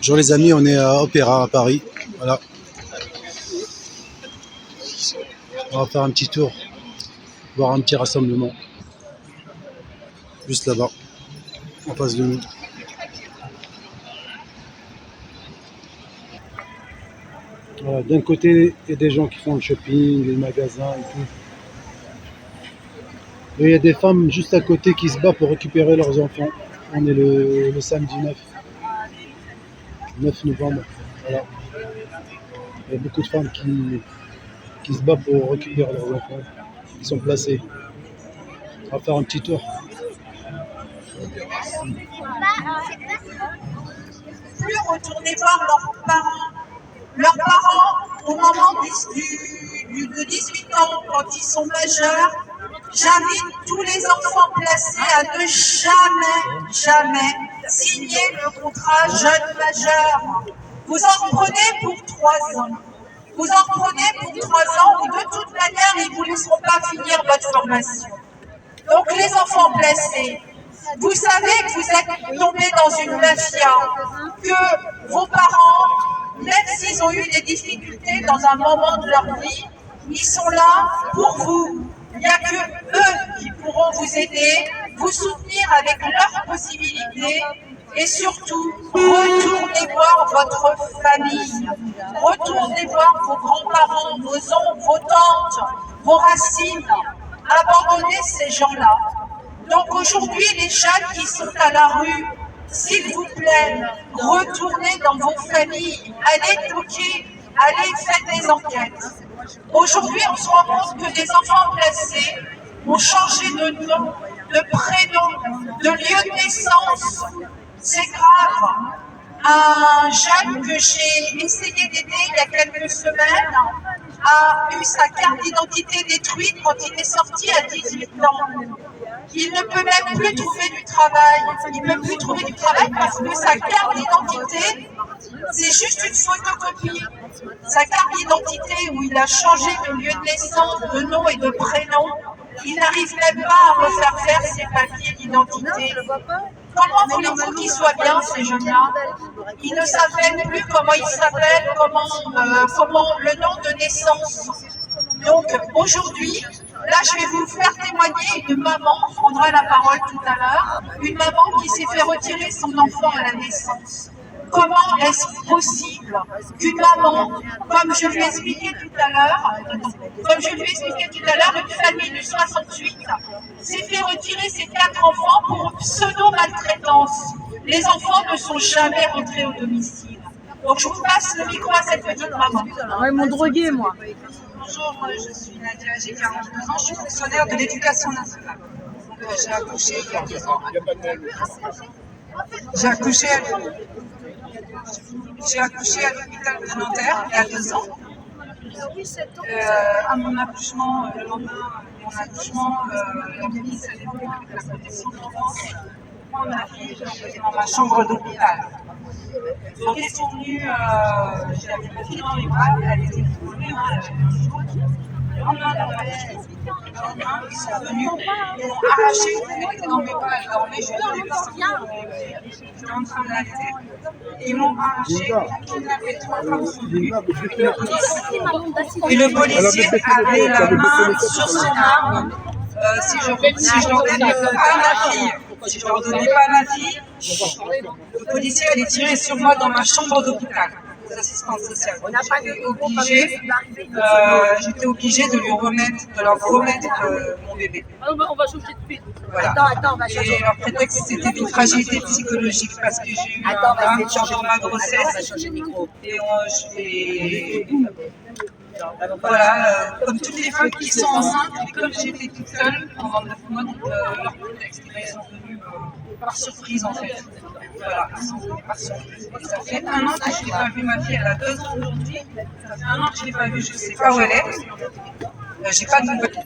Bonjour les amis, on est à Opéra à Paris. Voilà. On va faire un petit tour, voir un petit rassemblement. Juste là-bas, en face de nous. Voilà, d'un côté, il y a des gens qui font le shopping, les magasins et tout. Et il y a des femmes juste à côté qui se battent pour récupérer leurs enfants. On est le samedi 9 novembre. Voilà. Il y a beaucoup de femmes qui se battent pour récupérer leurs enfants. Ils sont placés. On va faire un petit tour. Plus retourner voir leurs parents. Leurs parents, au moment de 18 ans, quand ils sont majeurs, j'invite tous les enfants placés à ne jamais signer le contrat jeune majeur. Vous en prenez pour 3 ans. Vous en prenez pour 3 ans où de toute manière, ils ne vous laisseront pas finir votre formation. Donc les enfants placés, vous savez que vous êtes tombés dans une mafia, que vos parents, même s'ils ont eu des difficultés dans un moment de leur vie, ils sont là pour vous. Il n'y a que eux qui pourront vous aider, vous soutenir avec leurs possibilités et surtout, retournez voir votre famille, retournez voir vos grands-parents, vos oncles, vos tantes, vos racines. Abandonnez ces gens-là. Donc aujourd'hui, les jeunes qui sont à la rue, s'il vous plaît, retournez dans vos familles, allez toquer, allez faire des enquêtes. Aujourd'hui, on se rend compte que les enfants placés ont changé de nom, de prénom, de lieu de naissance. C'est grave. Un jeune que j'ai essayé d'aider il y a quelques semaines a eu sa carte d'identité détruite quand il est sorti à 18 ans. Il ne peut même plus trouver du travail. Il ne peut plus trouver du travail parce que sa carte d'identité, c'est juste une photocopie. Sa carte d'identité où il a changé de lieu de naissance, de nom et de prénom, il n'arrive même pas à refaire faire ses papiers d'identité. Comment voulez-vous qu'ils soient bien, ces jeunes-là? Ils ne savent même plus comment ils s'appellent, comment le nom de naissance. Donc aujourd'hui, là je vais vous faire témoigner une maman, on prendra la parole tout à l'heure, une maman qui s'est fait retirer son enfant à la naissance. Comment est-ce possible qu'une maman, comme je lui ai expliqué tout à l'heure, une famille de 68 s'est fait retirer ses 4 enfants pour pseudo-maltraitance. Les enfants ne sont jamais rentrés au domicile. Donc je vous passe le micro à cette petite maman. Ils m'ont drogué, moi. Bonjour, je suis Nadia, j'ai 42 ans, je suis fonctionnaire de l'éducation nationale. J'ai accouché il y a 2 ans. J'ai accouché à l'hôpital de Nanterre il y a 2 ans. À mon accouchement, le lendemain de mon accouchement, la ministre a développé avec la protection de l'enfance. Moi, ma fille, je l'ai envoyée dans ma chambre d'hôpital. Donc, ils sont venus, j'avais ma fille dans les bras, elle était foulée, elle avait un jour. Le lendemain, ils sont venus, ils m'ont arraché, elle était dans mes bras, elle dormait, je suis dans les bras, j'étais en train de l'allaiter. Ils m'ont arraché, ils avaient 3 femmes sont venues. Et le policier avait la main sur son arme. Si je leur donnais pas ma fille, le policier allait tirer sur moi dans ma chambre d'hôpital. Assistante sociale. J'étais obligée de leur remettre mon bébé. On va changer de suite. Voilà. Attends, on va changer. Et leur prétexte, c'était une fragilité psychologique parce que j'ai eu un drame pendant ma grossesse. Et voilà, comme toutes les femmes qui sont enceintes, et comme j'étais toute seule pendant 9 mois, leur prétexte, ils sont venus par surprise en fait. Voilà, ils sont venus par surprise. Et ça fait 1 an que je n'ai pas vu ma fille, elle a 2 ans aujourd'hui. Ça fait 1 an que je ne l'ai pas vue, je ne sais pas où elle est. J'ai pas de nouvelles.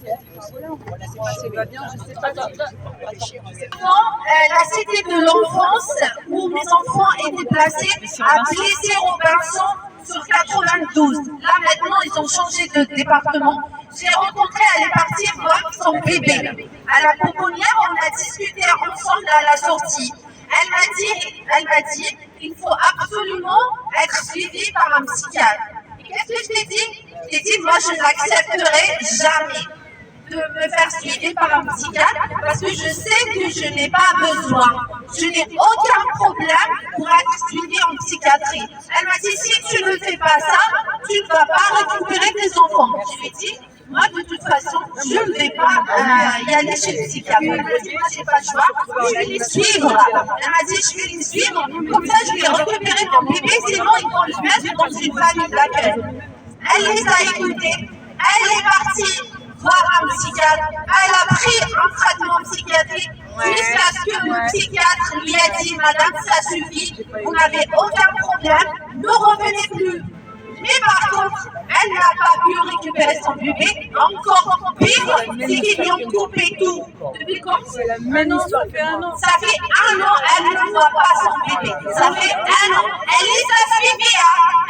La cité de l'enfance où mes enfants étaient placés à Plessis-Robinson sur 92. Là maintenant ils ont changé de département. J'ai rencontré, elle est partie voir son bébé. À la pouponnière, on a discuté ensemble à la sortie. Elle m'a dit il faut absolument être suivi par un psychiatre. Et qu'est-ce que je t'ai dit? Je t'ai dit, moi, je n'accepterai jamais de me faire suivre par un psychiatre parce que je sais que je n'ai pas besoin. Je n'ai aucun problème pour être suivie en psychiatrie. Elle m'a dit, si tu ne fais pas ça, tu ne vas pas récupérer tes enfants. Je lui ai dit, moi, de toute façon, je ne vais pas y aller chez le psychiatre. Elle m'a dit, moi, je n'ai pas le choix, je vais les suivre. Elle m'a dit, je vais les suivre, comme ça, je vais récupérer ton bébé, sinon ils vont le mettre dans une famille d'accueil. Elle les a écoutés, elle est partie voir un psychiatre, elle a pris un traitement psychiatrique jusqu'à ce que le psychiatre lui a dit, madame, ça suffit, vous n'avez aucun problème, ne revenez plus. Mais par contre, elle n'a pas pu récupérer son bébé. Encore pire, c'est qu'ils lui ont coupé tout. Depuis quand? C'est la même histoire. Ça fait 1 an, elle ne voit pas son bébé. Ça fait 1 an. Elle les a suivis,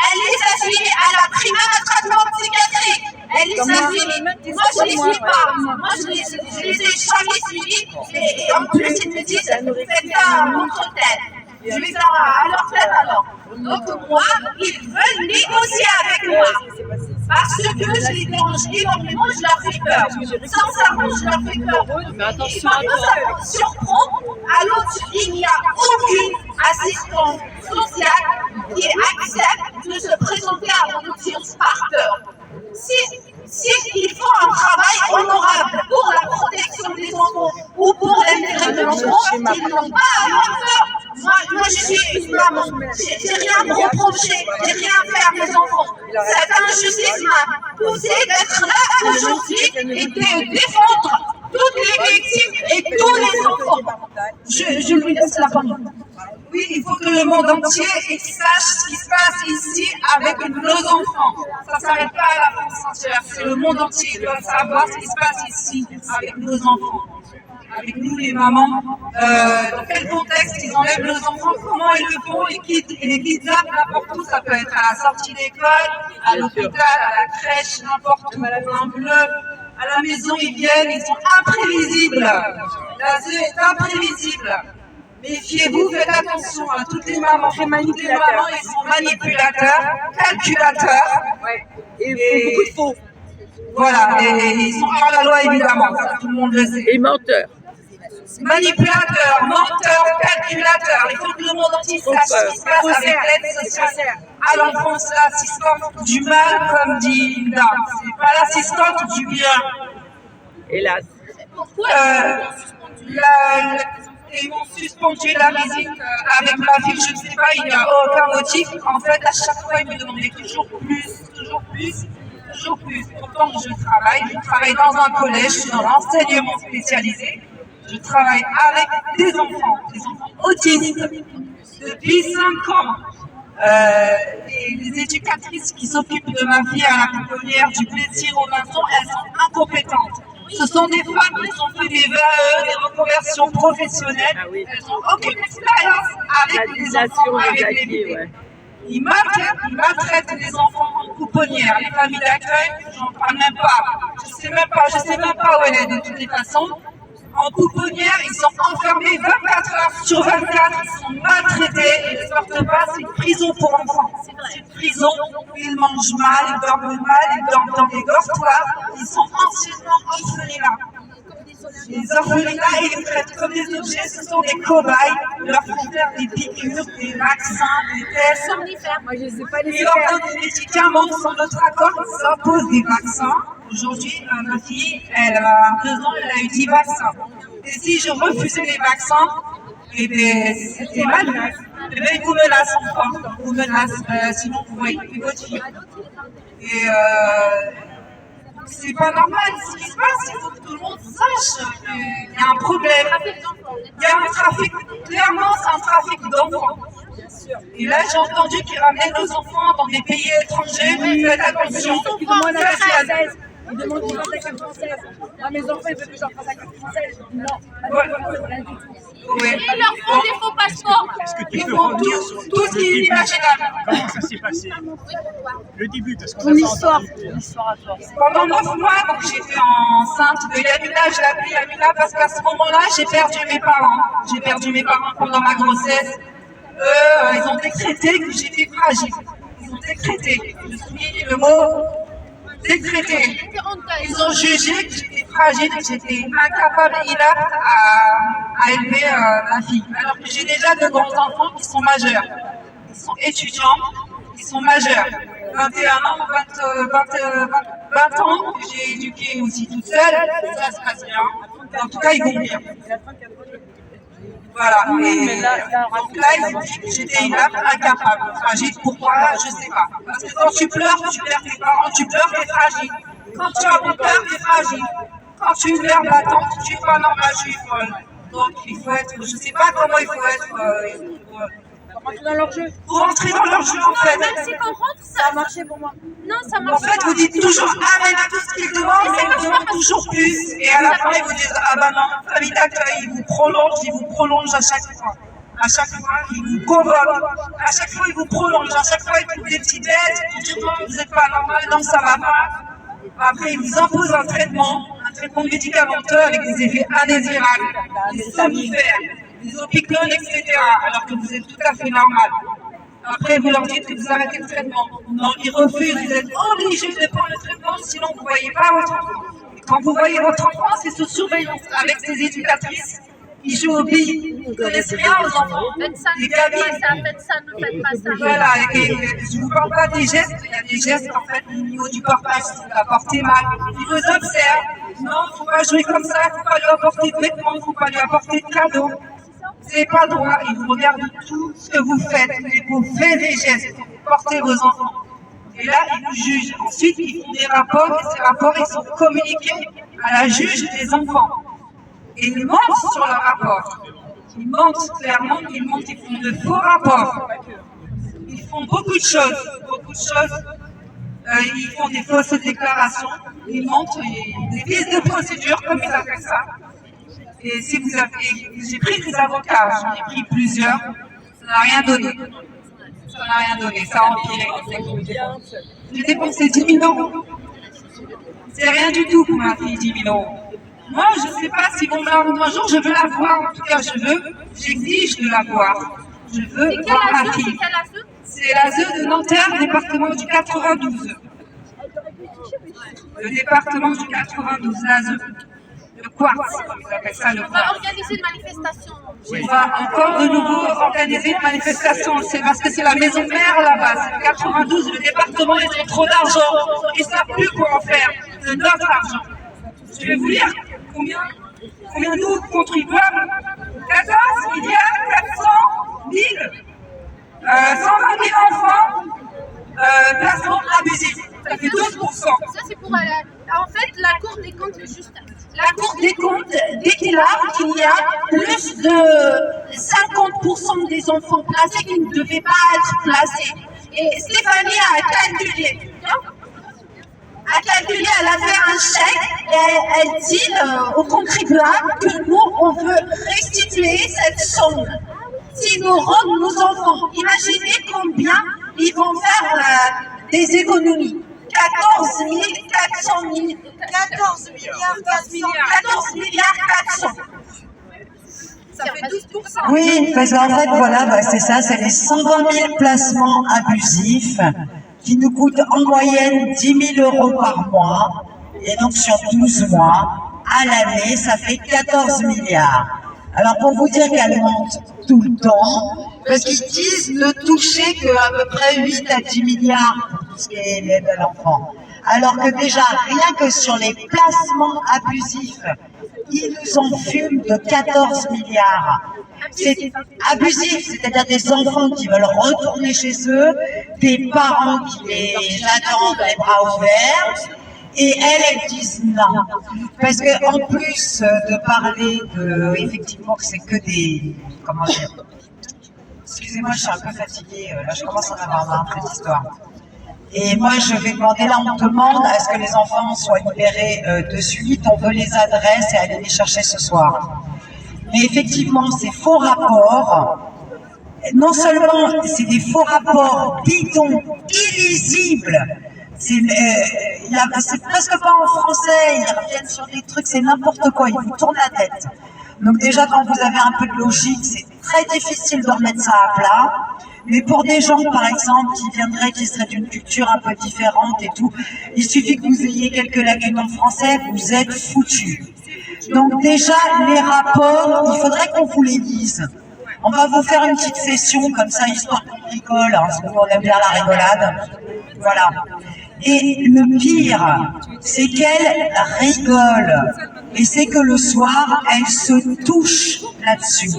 Elle les a suivis. Elle a pris même un traitement psychiatrique. Elle les a suivis. Moi, je ne les suis pas. Moi, je les ai jamais suivis. Et en plus, ils me disent, faites ça à notre tête. Je vais faire à leur tête alors. Donc moi, ils veulent négocier avec moi. Parce que je les dérange énormément, je leur fais peur. Sincèrement, je leur fais peur. Mais attention Et maintenant, ça me surprend. Alors, il n'y a aucune assistante sociale qui accepte de se présenter à l'adoption par peur. Si ils font un travail honorable pour la protection des enfants ou pour l'intérêt de l'enfant, ils n'ont pas à avoir peur. Moi, je suis une maman. J'ai rien à me reprocher. J'ai rien fait à mes enfants. Cette injustice m'a poussé d'être là aujourd'hui et de défendre toutes les victimes et tous les enfants. Je lui laisse la parole. Oui, il faut que le monde entier sache ce qui se passe ici avec nos enfants. Ça ne s'arrête pas à la France entière. C'est le monde entier qui doit savoir ce qui se passe ici avec nos enfants. Avec nous, les mamans, dans quel contexte ils enlèvent nos enfants, comment ils le font, ils les kidnappent n'importe où. Ça peut être à la sortie d'école, à l'hôpital, à la crèche, n'importe où, un bleu. À la maison, ils viennent, ils sont imprévisibles. L'ASE est imprévisible. Méfiez-vous, faites attention à toutes les mamans. Toutes les mamans, ils sont manipulateurs, calculateurs. Ouais. Et ils font beaucoup de faux. Voilà, et ils sont hors la loi évidemment, ça, tout le monde le sait. Et menteurs. Manipulateurs, menteurs, calculateurs. Il faut que le monde entier sache ce qui se passe avec l'aide sociale à l'enfance, l'assistante du mal, comme dit Linda. C'est pas l'assistante du bien. Hélas. Ils m'ont suspendu la visite avec ma fille, je ne sais pas, il n'y a aucun motif. En fait, à chaque fois, ils me demandaient toujours plus, toujours plus, toujours plus. Pourtant, je travaille dans un collège, dans l'enseignement spécialisé. Je travaille avec des enfants autistes depuis 5 ans. Et les éducatrices qui s'occupent de ma fille à la pouponnière du plaisir au maçon, elles sont incompétentes. Ce sont des femmes qui ont fait des VAE, des reconversions professionnelles. Ah oui. Elles n'ont aucune expérience avec les enfants, avec les bébés. Ouais. Ils maltraitent les enfants en pouponnière. Les familles d'accueil, j'en parle même pas. Je sais même pas où elle est de toutes les façons. En pouponnière, ils sont enfermés 24 heures sur 24, ils sont maltraités, ils ne sortent pas, c'est une prison pour enfants. C'est une prison où ils mangent mal, ils dorment mal, ils dorment dans des dortoirs, ils sont anciennement orphelinats. Les orphelinats, ils les traitent comme des objets, ce sont des cobayes, ils leur font faire des piqûres, des vaccins, des tests. Moi, je ne sais pas les Ils leur donnent des médicaments sans notre accord, ils imposent des vaccins. Aujourd'hui, ma fille, elle a 2 ans, elle a eu 10 vaccins. Et si je refusais les vaccins, eh bien, c'était mal. Eh bien, ils vous menacent encore. Ils vous menacent, sinon vous voyez plus votre fille. Et c'est pas normal ce qui se passe, il faut que tout le monde sache qu'il y a un problème. Il y a un trafic, clairement, c'est un trafic d'enfants. Et là, j'ai entendu qu'ils ramenaient nos enfants dans des pays étrangers. Faites attention. Ils demandent la carte française. Ils demandent qu'ils fassent la carte française. Moi, mes enfants, ils veulent que j'en fasse la carte française. Non, rien du tout. Oui. Et leur font des faux passeports. Est-ce que tu Ils peux font revenir tout sur ce qui est inimaginable. comment ça s'est passé? Le début, parce qu'on Ton a pas histoire. entendu. Ton histoire à toi. Pendant 9 mois, donc j'étais enceinte de Yamina, je l'appelais Yamina parce qu'à ce moment-là, j'ai perdu mes parents. J'ai perdu mes parents pendant ma grossesse. Ils ont décrété que j'étais fragile. Ils ont décrété, je souligne le mot décrété. Ils ont jugé que j'étais fragile, que j'étais incapable et inapte à élever ma fille. Alors que j'ai déjà de grands enfants qui sont majeurs. Ils sont étudiants, ils sont majeurs. 21 ans, 20 ans, que j'ai éduqué aussi toute seule, ça se passe bien. En tout cas, ils vont bien. Voilà. Et donc là, ils ont dit que j'étais inapte, incapable, fragile. Pourquoi? Je ne sais pas. Parce que quand tu pleures, tu perds tes parents, tu pleures, tu es fragile. Quand tu as peur, tu es fragile. Quand tu pleures, l'attente, tu es pas normal, tu es folle. Donc il faut être, je ne sais pas comment il faut être. Pour rentrer dans leur jeu. Pour rentrer dans leur jeu, en fait. Même si qu'on rentre, Ça a marché pour moi. non, ça En marche fait, pas. vous dites toujours amen à tout ce qu'ils demandent, mais ils demandent toujours plus. Et à la fin, ils vous disent ah ben non, famille d'accueil, ils vous prolongent à chaque fois. À chaque fois, ils vous convoquent. À chaque fois, ils vous prolongent. À chaque fois, ils trouvent des petites aides. Ils disent non, vous n'êtes pas normal, non, ça va pas. Après, ils vous imposent un traitement médicamenteux avec des effets indésirables, des somnifères, des opiclones, etc. Alors que vous êtes tout à fait normal. Après, vous leur dites que vous arrêtez le traitement. Non, ils refusent. Vous êtes obligés de prendre le traitement, sinon vous ne voyez pas votre enfant. Et quand vous voyez votre enfant, c'est sous surveillance avec ses éducatrices. Ils jouent aux billes, ils ne connaissent rien aux enfants. Faites ça, Les ne faites gamines. pas ça, faites ça, ne faites pas ça. Voilà, et je ne vous parle pas des gestes, il y a des gestes en fait au niveau du portage, si vous la portez mal. Ils vous observent. Non, il ne faut pas jouer comme ça, il ne faut pas lui apporter de vêtements, il ne faut pas lui apporter de cadeaux. Vous n'avez pas le droit, ils vous regardent tout ce que vous faites, et vous faites des gestes, vous portez vos enfants. Et là, ils vous jugent. Ensuite, ils font des rapports, et ces rapports, ils sont communiqués à la juge des enfants. Et ils mentent sur leurs rapports. Ils mentent clairement, ils mentent, ils font de faux rapports. Ils font beaucoup de choses, ils font des fausses déclarations, ils mentent, des vices de procédure, comme ils appellent ça. Et si vous avez, j'ai pris des avocats, j'en ai pris plusieurs, ça n'a rien donné. Ça n'a rien donné, ça a empiré. J'ai dépensé 10 000 euros. C'est rien du tout pour ma fille, 10 000 euros. Moi, je ne sais pas si vont me la rendre un jour, je veux la voir, en tout cas, j'exige de la voir. Je veux C'est quel voir ma ASE? fille. C'est quel ASE? C'est l'ASE de Nanterre, département du 92. Le département du 92, l'ASE. Le quartz, comme ils appellent ça, le On va quartz. organiser une manifestation. On va encore de nouveau organiser une manifestation, c'est parce que c'est la maison mère là-bas, c'est le 92, le département, ils ont trop d'argent, ils ne savent plus quoi en faire de notre argent. Je vais vous dire combien nous, contribuables, 14 milliards 400 000, 120 000 enfants, placement abusif, ça fait 12%. Ça, c'est pour en fait, la Cour des comptes, juste. La Cour des comptes déclare qu'il y a plus de 50% des enfants placés qui ne devaient pas être placés. Et Stéphanie a calculé. Elle a fait un chèque et elle dit aux contribuables que nous, on veut restituer cette somme. Si nous rendons nos enfants, imaginez combien ils vont faire des économies. 14 400 000. 14 milliards 400. Ça fait 12%. Oui, parce qu'en fait, voilà, c'est ça, c'est les 120 000 placements abusifs qui nous coûtent en moyenne 10 000 euros par mois. Et donc, sur 12 mois, à l'année, ça fait 14 milliards. Alors, pour vous dire qu'elle monte tout le temps, parce qu'ils disent ne toucher qu'à peu près 8 à 10 milliards pour tout ce qui est l'aide à l'enfant. Alors que déjà, rien que sur les placements abusifs, ils nous en fument de 14 milliards. C'est abusif, c'est-à-dire des enfants qui veulent retourner chez eux, des parents qui les attendent les bras ouverts, et elles disent non. Parce qu'en plus de parler de, effectivement, que c'est que des, comment dire, excusez-moi, je suis un peu fatiguée, là je commence à en avoir marre de cette histoire. Et moi, je vais demander, là, on demande à ce que les enfants soient libérés de suite. On veut les adresses et aller les chercher ce soir. Mais effectivement, ces faux rapports, non seulement c'est des faux rapports bidons, illisibles, c'est presque pas en français, ils reviennent sur des trucs, c'est n'importe quoi, ils vous tournent la tête. Donc déjà, quand vous avez un peu de logique, c'est très difficile de remettre ça à plat. Mais pour des gens, par exemple, qui seraient d'une culture un peu différente et tout, il suffit que vous ayez quelques lacunes en français, vous êtes foutus. Donc déjà, les rapports, il faudrait qu'on vous les lise. On va vous faire une petite session comme ça, histoire qu'on rigole, hein, parce qu'on aime bien la rigolade. Voilà. Et le pire, c'est qu'elle rigole. Et c'est que le soir, elle se touche là-dessus.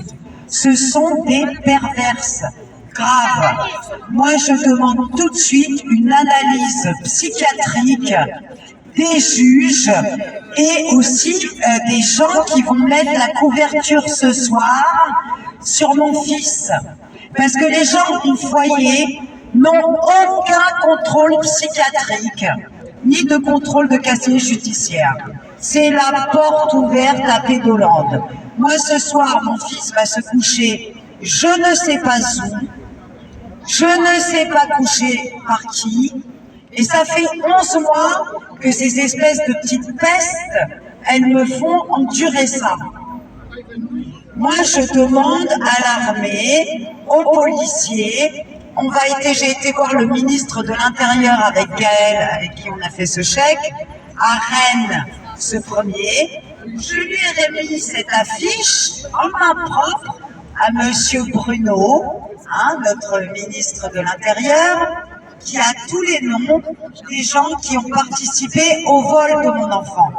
Ce sont des perverses. Grave. Moi, je demande tout de suite une analyse psychiatrique des juges et aussi des gens qui vont mettre la couverture ce soir sur mon fils. Parce que les gens au foyer n'ont aucun contrôle psychiatrique, ni de contrôle de casier judiciaire. C'est la porte ouverte à Pédolande. Moi, ce soir, mon fils va se coucher, je ne sais pas où, je ne sais pas coucher par qui, et ça fait 11 mois que ces espèces de petites pestes, elles me font endurer ça. Moi, je demande à l'armée, aux policiers, j'ai été voir le ministre de l'Intérieur avec Gaël, avec qui on a fait ce chèque, à Rennes, ce premier. Je lui ai remis cette affiche en main propre à Monsieur Bruno, hein, notre ministre de l'Intérieur, qui a tous les noms des gens qui ont participé au vol de mon enfant.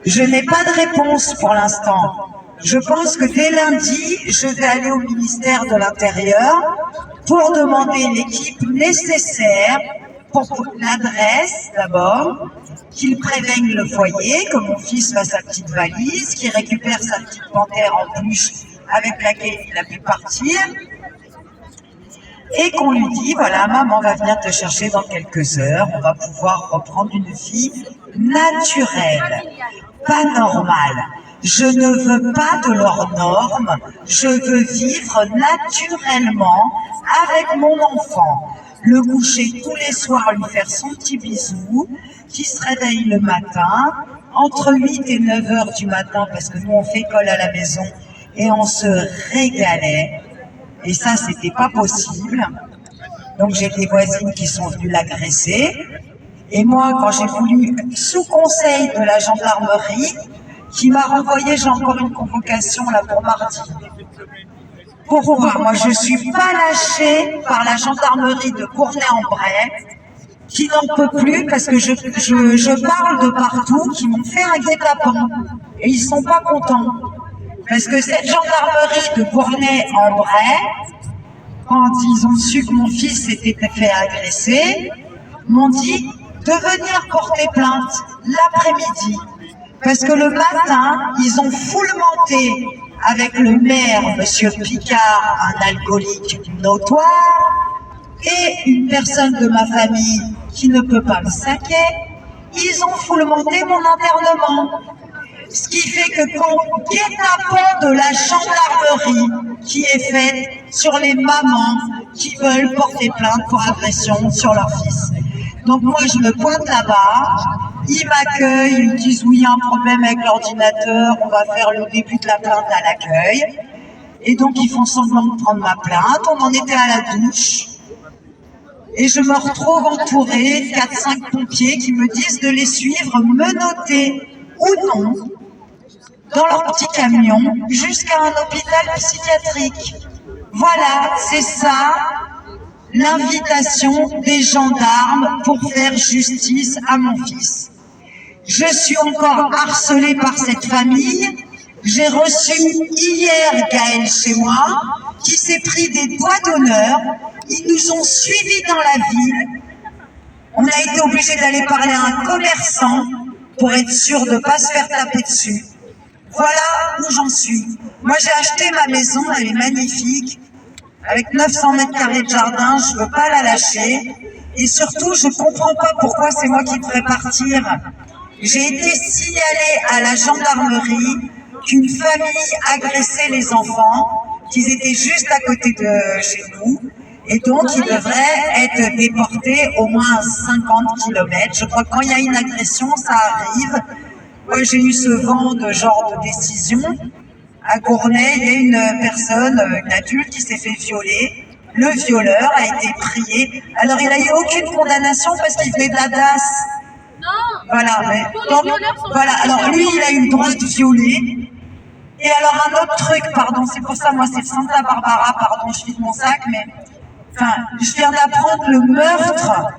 Je n'ai pas de réponse pour l'instant. Je pense que dès lundi, je vais aller au ministère de l'Intérieur pour demander l'équipe nécessaire pour l'adresse d'abord, qu'il prévienne le foyer, que mon fils fasse sa petite valise, qu'il récupère sa petite panthère en peluche avec laquelle il a pu partir, et qu'on lui dit, voilà, maman va venir te chercher dans quelques heures, on va pouvoir reprendre une vie naturelle, pas normale. Je ne veux pas de leurs normes, je veux vivre naturellement avec mon enfant. Le coucher tous les soirs, lui faire son petit bisou, qui se réveille le matin, entre 8 et 9 heures du matin, parce que nous on fait école à la maison, et on se régalait, et ça c'était pas possible. Donc j'ai des voisines qui sont venues l'agresser, et moi quand j'ai voulu, sous conseil de la gendarmerie, qui m'a renvoyé, j'ai encore une convocation là pour mardi. Pourquoi? Moi je suis pas lâchée par la gendarmerie de Cournay-en-Bray, qui n'en peut plus parce que je parle de partout, qui m'ont fait un guet-apens, et ils sont pas contents. Parce que cette gendarmerie de Cournay-en-Bray, quand ils ont su que mon fils s'était fait agresser, m'ont dit de venir porter plainte l'après-midi. Parce que le matin, ils ont foulementé avec le maire, Monsieur Picard, un alcoolique notoire, et une personne de ma famille qui ne peut pas me saquer. Ils ont foulementé mon internement. Ce qui fait que quand guet-apens de la gendarmerie qui est faite sur les mamans qui veulent porter plainte pour agression sur leur fils. Donc moi je me pointe là-bas, ils m'accueillent, ils me disent oui, il y a un problème avec l'ordinateur, on va faire le début de la plainte à l'accueil. Et donc ils font semblant de prendre ma plainte, on en était à la douche. Et je me retrouve entourée de 4-5 pompiers qui me disent de les suivre, menottés ou non, dans leur petit camion, jusqu'à un hôpital psychiatrique. Voilà, c'est ça l'invitation des gendarmes pour faire justice à mon fils. Je suis encore harcelée par cette famille. J'ai reçu hier Gaël chez moi, qui s'est pris des doigts d'honneur. Ils nous ont suivis dans la ville. On a été obligé d'aller parler à un commerçant pour être sûr de ne pas se faire taper dessus. Voilà où j'en suis. Moi, j'ai acheté ma maison, elle est magnifique. Avec 900 mètres carrés de jardin, je ne veux pas la lâcher. Et surtout, je ne comprends pas pourquoi c'est moi qui devrais partir. J'ai été signalée à la gendarmerie qu'une famille agressait les enfants, qu'ils étaient juste à côté de chez nous. Et donc, ils devraient être déportés au moins à 50 km. Je crois que quand il y a une agression, ça arrive. Moi, j'ai eu ce vent de genre de décision. À Gournay, il y a une personne, une adulte qui s'est fait violer. Le violeur a été prié. Alors, il n'a eu aucune condamnation parce qu'il venait de la DAS. Voilà, mais donc, voilà. Alors, lui, il a eu le droit de violer. Et alors, un autre truc, pardon, c'est pour ça, moi, c'est Santa Barbara, pardon, je vide mon sac, mais enfin, je viens d'apprendre le meurtre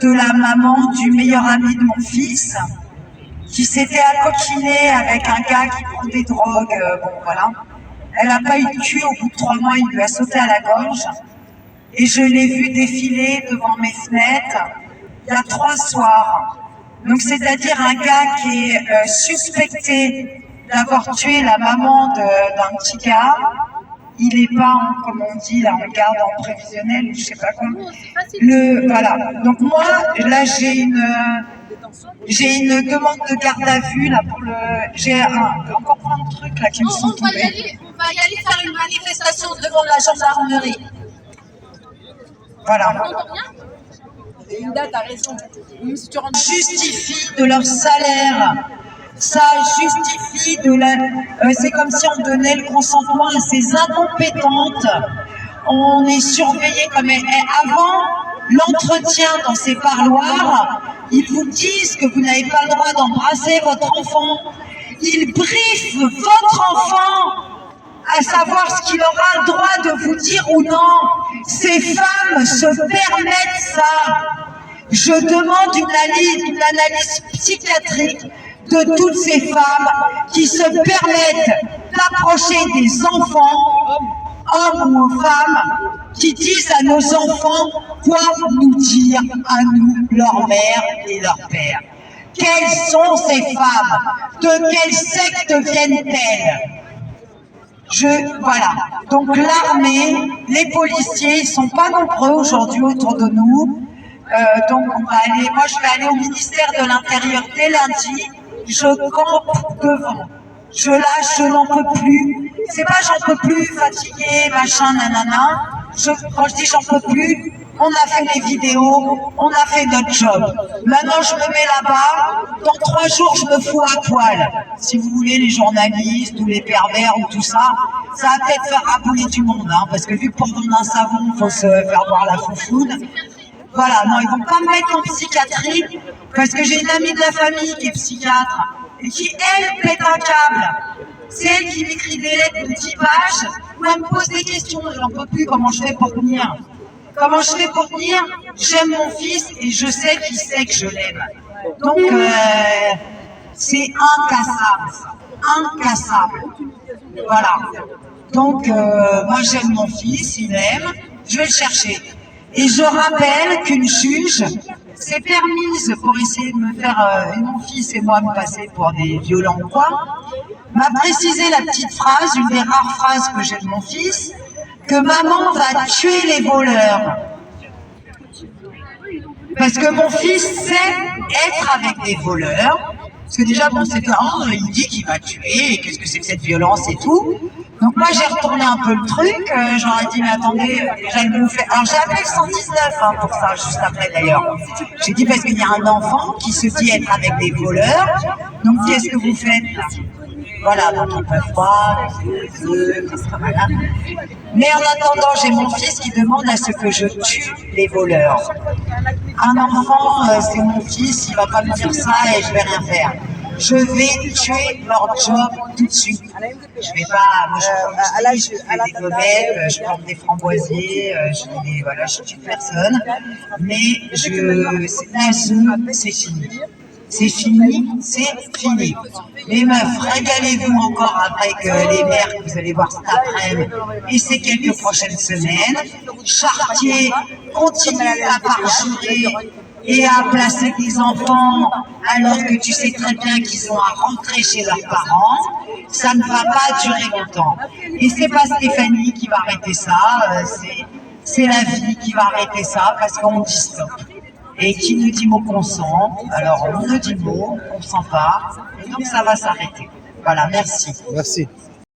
de la maman du meilleur ami de mon fils, qui s'était accoquinée avec un gars qui prend des drogues, bon voilà. Elle n'a pas eu de cul, au bout de 3 mois, il lui a sauté à la gorge. Et je l'ai vu défiler devant mes fenêtres il y a 3 soirs. Donc c'est-à-dire un gars qui est suspecté d'avoir tué la maman d'un petit gars. Il n'est pas, comme on dit, là, en garde en prévisionnel, je sais pas quoi. Voilà. Donc moi, là, j'ai une demande de garde à vue, là, pour le... J'ai encore plein de trucs, là, qui me sont tombés. On va y aller faire une manifestation devant la gendarmerie. Voilà. Une date, t'as raison. Même si tu rentres... Justifie de leur salaire. Ça justifie de la... c'est comme si on donnait le consentement à ces incompétentes. On est surveillé comme... avant l'entretien dans ces parloirs, ils vous disent que vous n'avez pas le droit d'embrasser votre enfant. Ils briefent votre enfant à savoir ce qu'il aura le droit de vous dire ou non. Ces femmes se permettent ça. Je demande une analyse psychiatrique de toutes ces femmes qui se permettent d'approcher des enfants, hommes ou femmes, qui disent à nos enfants quoi nous dire à nous, leur mère et leur père. Quelles sont ces femmes? De quelle secte viennent-elles? Voilà. Donc l'armée, les policiers, ils sont pas nombreux aujourd'hui autour de nous. Donc on va aller, moi je vais aller au ministère de l'Intérieur dès lundi. Je campe devant. Je lâche, je n'en peux plus. C'est pas j'en peux plus, fatigué, machin, nanana. Quand je dis j'en peux plus, on a fait les vidéos, on a fait notre job. Maintenant je me mets là-bas, dans 3 jours je me fous à poil. Si vous voulez, les journalistes ou les pervers ou tout ça, ça va peut-être faire rabouler du monde, hein, parce que vu que pour vendre un savon, il faut se faire voir la foufoune. Voilà, non, ils vont pas me mettre en psychiatrie, parce que j'ai une amie de la famille qui est psychiatre, et qui, elle, pète un câble. C'est elle qui m'écrit des lettres de 10 pages, où elle me pose des questions, j'en peux plus, comment je fais pour tenir? Comment je fais pour tenir? J'aime mon fils, et je sais qu'il sait que je l'aime. Donc, c'est incassable, ça. Incassable. Voilà. Donc, moi j'aime mon fils, il m'aime, je vais le chercher. Et je rappelle qu'une juge s'est permise, pour essayer de me faire, mon fils et moi, me passer pour des violents ou quoi, m'a précisé la petite phrase, une des rares phrases que j'ai de mon fils, que maman va tuer les voleurs. Parce que mon fils sait être avec des voleurs. Parce que déjà, bon, c'était il dit qu'il va tuer, qu'est-ce que c'est que cette violence et tout. Donc moi, j'ai retourné un peu le truc, j'aurais dit, mais attendez, déjà, il vous fait... Alors j'ai appelé le 119 hein, pour ça, juste après d'ailleurs. J'ai dit, parce qu'il y a un enfant qui se dit être avec des voleurs, donc qu'est-ce que vous faites? Voilà, donc ils ne peuvent pas, voilà. Mais en attendant, j'ai mon fils qui demande à ce que je tue les voleurs. Un enfant, c'est mon fils, il ne va pas me dire ça et je ne vais rien faire. Je vais tuer leur job tout de suite. Je vais pas, moi je fais des gommettes, je plante des framboisiers, je tue personne. Mais c'est fini. C'est fini, c'est fini. Les meufs, régalez-vous encore avec les mères que vous allez voir cet après-midi et ces quelques prochaines semaines. Chartier continue à parjurer et à placer des enfants alors que tu sais très bien qu'ils ont à rentrer chez leurs parents. Ça ne va pas durer longtemps. Et c'est pas Stéphanie qui va arrêter ça, c'est la vie qui va arrêter ça parce qu'on dit stop. Et qui nous dit mot consent, alors on ne dit mot, on ne sent pas, et donc ça va s'arrêter. Voilà, merci. Merci.